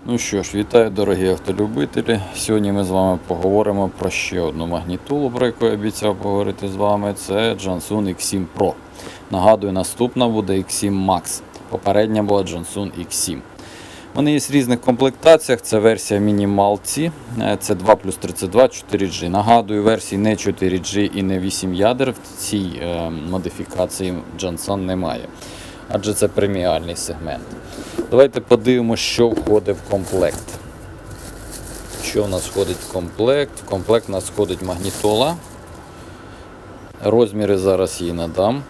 Ну що ж, вітаю, дорогі автолюбителі. Сьогодні ми з вами поговоримо про ще одну магнітолу, про яку я обіцяв поговорити з вами. Це Jansun X7 Pro. Нагадую, наступна буде X7 Max. Попередня була Jansun X7. Вони є в різних комплектаціях. Це версія Minimal C, це 2 плюс 32 4G. Нагадую, версії не 4G і не 8 ядер в цій модифікації Jansun немає. Адже це преміальний сегмент. Давайте подивимося, що входить в комплект. Що в нас входить в комплект? В комплект у нас входить магнітола. Розміри зараз її надам.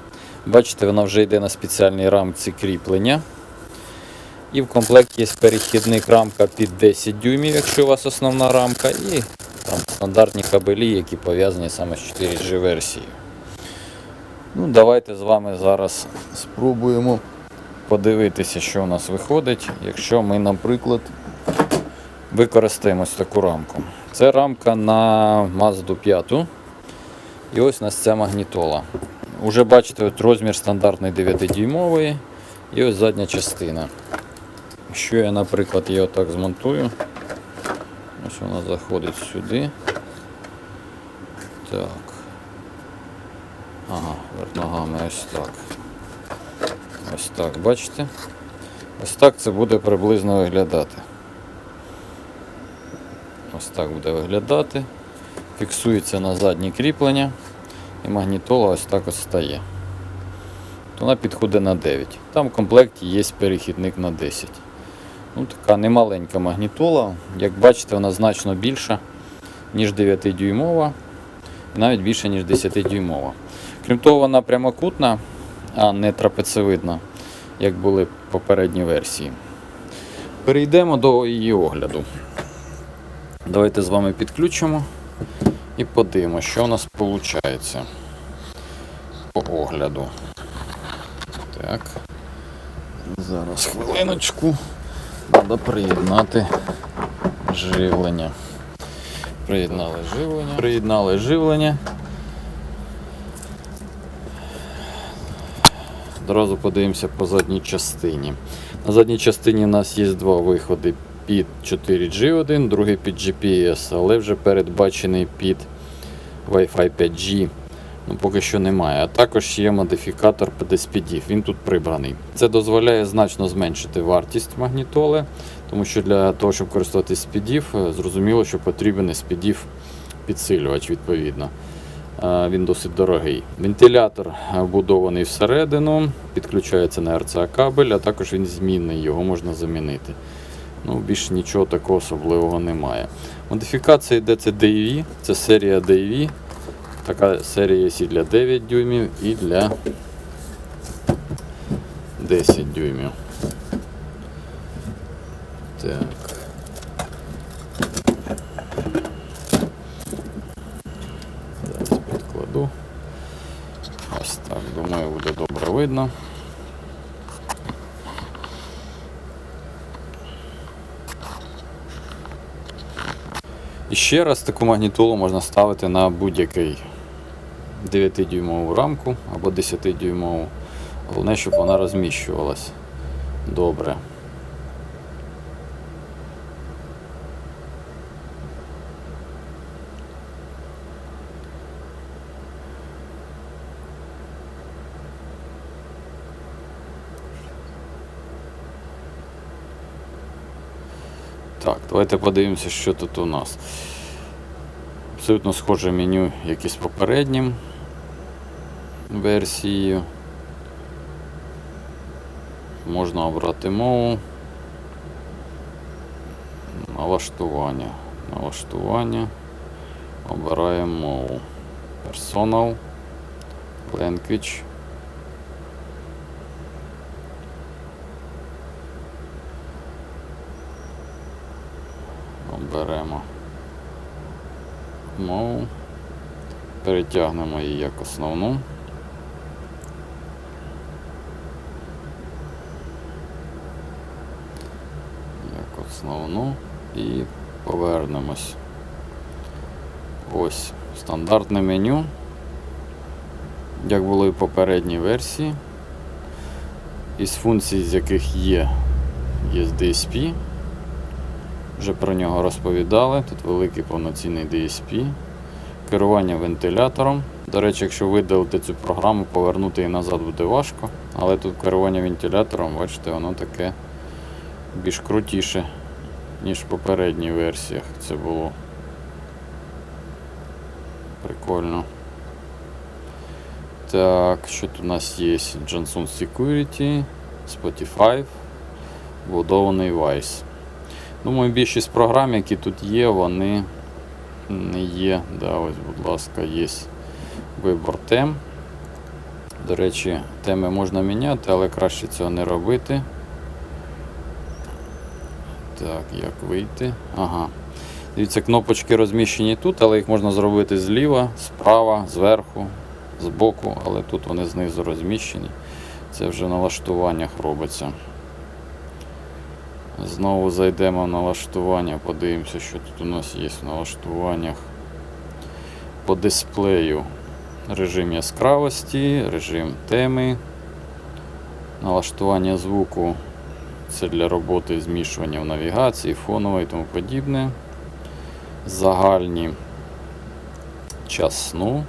Бачите, вона вже йде на спеціальній рамці кріплення. І в комплекті є перехідник, рамка під 10 дюймів, якщо у вас основна рамка. І там стандартні кабелі, які пов'язані саме з 4G версією. Ну, давайте з вами зараз спробуємо подивитися, що у нас виходить, якщо ми, наприклад, використаємо ось таку рамку. Це рамка на Mazda 5. І ось у нас ця магнітола. Уже бачите, от розмір стандартний 9-дюймовий. І ось задня частина. Якщо я, наприклад, її отак змонтую, ось вона заходить сюди. Так. Ага, верх ногами ось так. Ось так, бачите? Ось так це буде приблизно виглядати. Ось так буде виглядати. Фіксується на заднє кріплення. І магнітола ось так ось стає. Вона підходить на 9. Там в комплекті є перехідник на 10. Ну, така немаленька магнітола. Як бачите, вона значно більша, ніж 9-дюймова. І навіть більше, ніж 10-дюймова. Крім того, вона прямокутна, а не трапецевидна, як були попередні версії. Перейдемо до її огляду. Давайте з вами підключимо і подивимося, що у нас виходить по огляду. Так, зараз хвилиночку, треба приєднати живлення. Приєднали живлення. Одразу подивимося по задній частині. На задній частині у нас є два виходи під 4G один, другий під GPS, але вже передбачений під Wi-Fi 5G. Ну, поки що немає. А також є модифікатор під SPDIF, він тут прибраний. Це дозволяє значно зменшити вартість магнітоли, тому що для того, щоб користуватися SPDIF, зрозуміло, що потрібен SPDIF підсилювач відповідно. Він досить дорогий. Вентилятор вбудований всередину, підключається на RCA кабель, а також він змінний, його можна замінити. Ну, більше нічого такого особливого немає. Модифікація йде, це DAV, це серія DAV. Така серія є і для 9 дюймів, і для 10 дюймів. Так. Зараз підкладу. Ось так, думаю, буде добре видно. І ще раз таку магнітолу можна ставити на будь-який 9-дюймову рамку або 10-дюймову. Головне, щоб вона розміщувалась добре. Так, давайте подивимося, що тут у нас. Абсолютно схоже меню, як і з попереднім версією. Можна обрати мову. Налаштування. Обираємо мову. Personal. Language. Оберемо мову, перетягнемо її як основну. І повернемось. Ось стандартне меню, як було і в попередній версії. Із функцій, з яких є DSP. Вже про нього розповідали. Тут великий повноцінний DSP. Керування вентилятором. До речі, якщо видалити цю програму, повернути її назад буде важко. Але тут керування вентилятором, бачите, воно таке більш крутіше, ніж в попередніх версіях це було. Прикольно. Так, що тут у нас є? Johnson Security, Spotify, вбудований Wise. Думаю, більшість програм, які тут є, вони не є. Да, ось, будь ласка, є вибор тем. До речі, теми можна міняти, але краще цього не робити. Так, як вийти? Ага. Дивіться, кнопочки розміщені тут, але їх можна зробити зліва, справа, зверху, збоку, але тут вони знизу розміщені. Це вже в налаштуваннях робиться. Знову зайдемо в налаштування, подивимося, що тут у нас є в налаштуваннях. По дисплею режим яскравості, режим теми, налаштування звуку. Це для роботи змішування в навігації, фонової і тому подібне. Загальні час сну.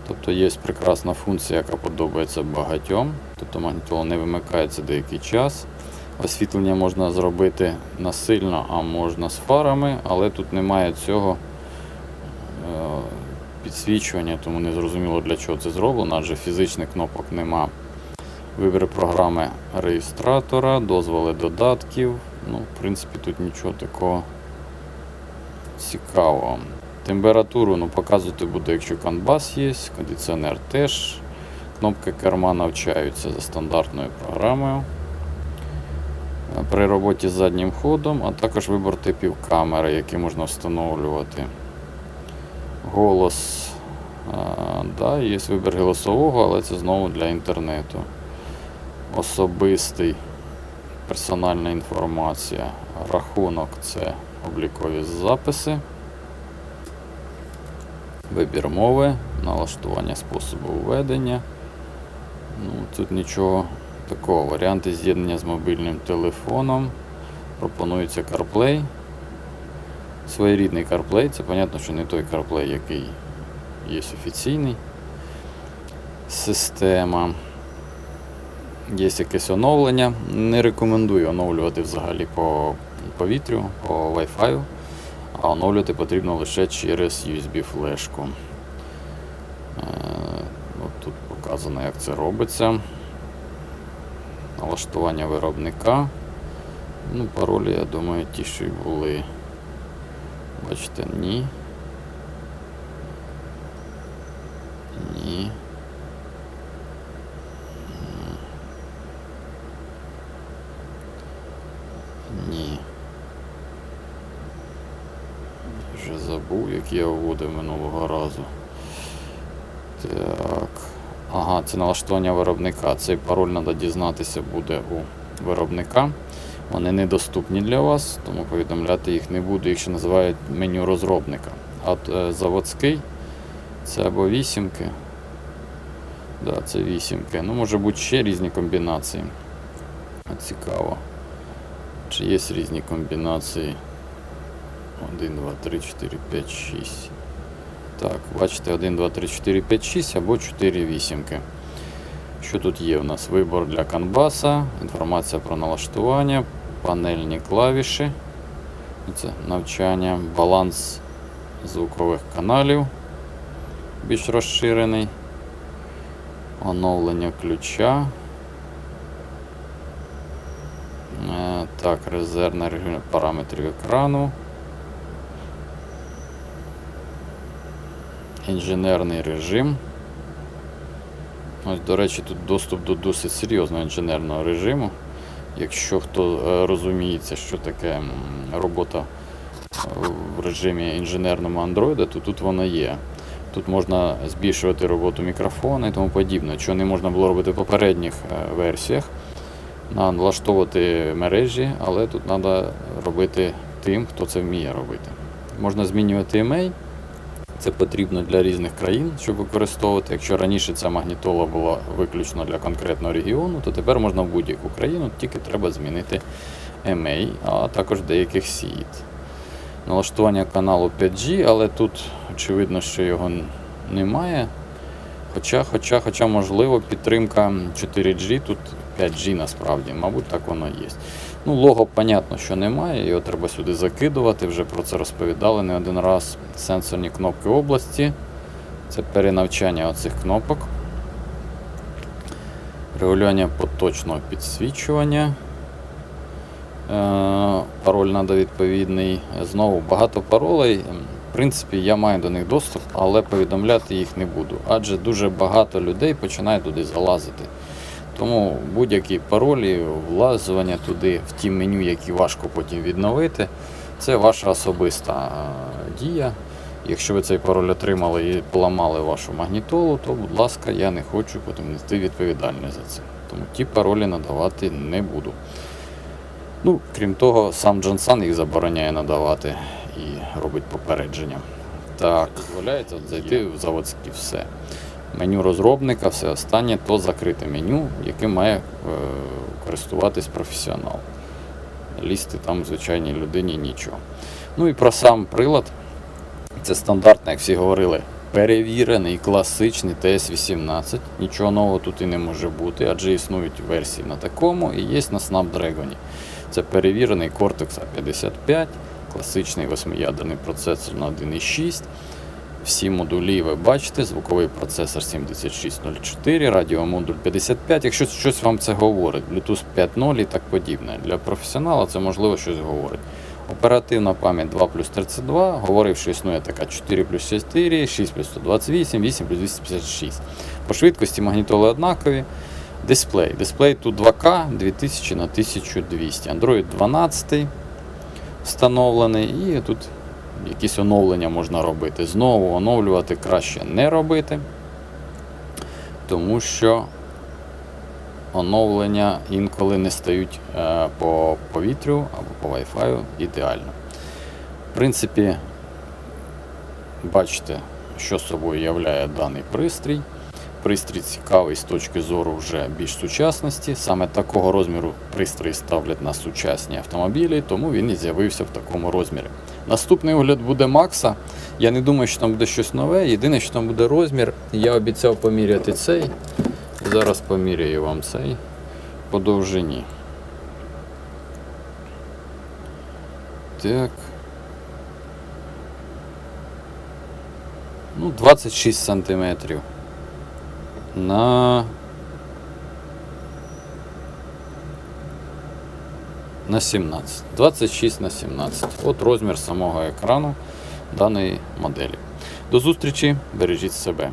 Тобто є прекрасна функція, яка подобається багатьом. Тобто магнітола не вимикається деякий час. Освітлення можна зробити насильно, а можна з фарами, але тут немає цього підсвічування, тому не зрозуміло, для чого це зроблено, адже фізичних кнопок нема. Вибір програми реєстратора, дозволи додатків. Ну, в принципі, тут нічого такого цікавого. Температуру показувати буде, якщо CAN bus є, кондиціонер теж. Кнопки керма навчаються за стандартною програмою. При роботі з заднім ходом, а також вибір типів камери, які можна встановлювати. Голос, да, є вибір голосового, але це знову для інтернету. Особистий, персональна інформація. Рахунок – це облікові записи. Вибір мови, налаштування способу введення. Ну, тут нічого такого. Варіанти з'єднання з мобільним телефоном. Пропонується CarPlay. Своєрідний CarPlay. Це, понятно, що не той CarPlay, який є офіційний. Система. Є якесь оновлення. Не рекомендую оновлювати взагалі по повітрю, по Wi-Fi. А оновлювати потрібно лише через USB-флешку. Тут показано, як це робиться. Налаштування виробника. Ну, паролі, я думаю, ті, що й були. Бачите, ні. Ні. Ні. Вже забув, як я вводив минулого разу. Так. Ага, це налаштування виробника. Цей пароль треба дізнатися буде у виробника. Вони недоступні для вас, тому повідомляти їх не буду, якщо називають меню розробника. А от заводський це або вісімки. Да, це вісімки. Ну, може бути ще різні комбінації. Цікаво. Чи є різні комбінації? 1, 2, 3, 4, 5, 6. Так, бачите, 1, 2, 3, 4, 5, 6 або 4 вісімки. Що тут є у нас? Вибор для CAN bus, інформація про налаштування, панельні клавіші. Це навчання, баланс звукових каналів більш розширений. Оновлення ключа. Так, резервний режим параметрів екрану. Інженерний режим. Ось, до речі, тут доступ до досить серйозного інженерного режиму. Якщо хто розуміється, що таке робота в режимі інженерному Android, то тут вона є. Тут можна збільшувати роботу мікрофона і тому подібне, що не можна було робити в попередніх версіях. Налаштовувати мережі, але тут треба робити тим, хто це вміє робити. Можна змінювати імей. Це потрібно для різних країн, щоб використовувати. Якщо раніше ця магнітола була виключно для конкретного регіону, то тепер можна в будь-яку країну, тільки треба змінити MA, а також деяких SID. Налаштування каналу 5G, але тут очевидно, що його немає. Хоча можливо, підтримка 4G, тут 5G насправді, мабуть, так воно є. Ну, лого, понятно, що немає, його треба сюди закидувати, вже про це розповідали не один раз. Сенсорні кнопки області, це перенавчання оцих кнопок. Регулювання поточного підсвічування. Пароль треба відповідний. Знову багато паролей. В принципі, я маю до них доступ, але повідомляти їх не буду. Адже дуже багато людей починає туди залазити. Тому будь-які паролі, влазування туди, в ті меню, які важко потім відновити, це ваша особиста дія. Якщо ви цей пароль отримали і поламали вашу магнітолу, то, будь ласка, я не хочу потім нести відповідальність за це. Тому ті паролі надавати не буду. Ну, крім того, сам Джонсан їх забороняє надавати і робить попередження. Так, дозволяється зайти в заводське все. Меню розробника, все останнє, то закрите меню, яким має користуватись професіонал. Лізти там звичайній людині нічого. Ну і про сам прилад. Це стандартний, як всі говорили, перевірений, класичний TS-18. Нічого нового тут і не може бути, адже існують версії на такому і є на Snapdragon. Це перевірений Cortex A55, класичний 8-ядерний процесор на 1.6. Всі модулі ви бачите, звуковий процесор 7604, радіомодуль 55. Якщо щось вам це говорить, Bluetooth 5.0 і так подібне. Для професіонала це можливо щось говорить. Оперативна пам'ять 2 плюс 32, говорив, що існує така 4 плюс 4, 6 плюс 128, 8 плюс 256. По швидкості магнітоли однакові. Дисплей тут 2К 2000 на 1200. Android 12 встановлений і тут якісь оновлення можна робити. Знову оновлювати краще не робити, тому що оновлення інколи не стають по повітрю або по Wi-Fi ідеально. В принципі, бачите, що собою являє даний пристрій. Пристрій цікавий з точки зору вже більш сучасності. Саме такого розміру пристрій ставлять на сучасні автомобілі, тому він і з'явився в такому розмірі. Наступний огляд буде Макса. Я не думаю, що там буде щось нове. Єдине, що там буде розмір. Я обіцяв поміряти цей. Зараз поміряю вам цей по довжині. Так. Ну, 26 сантиметрів. На 17. 26 на 17. От розмір самого екрану даної моделі. До зустрічі, бережіть себе.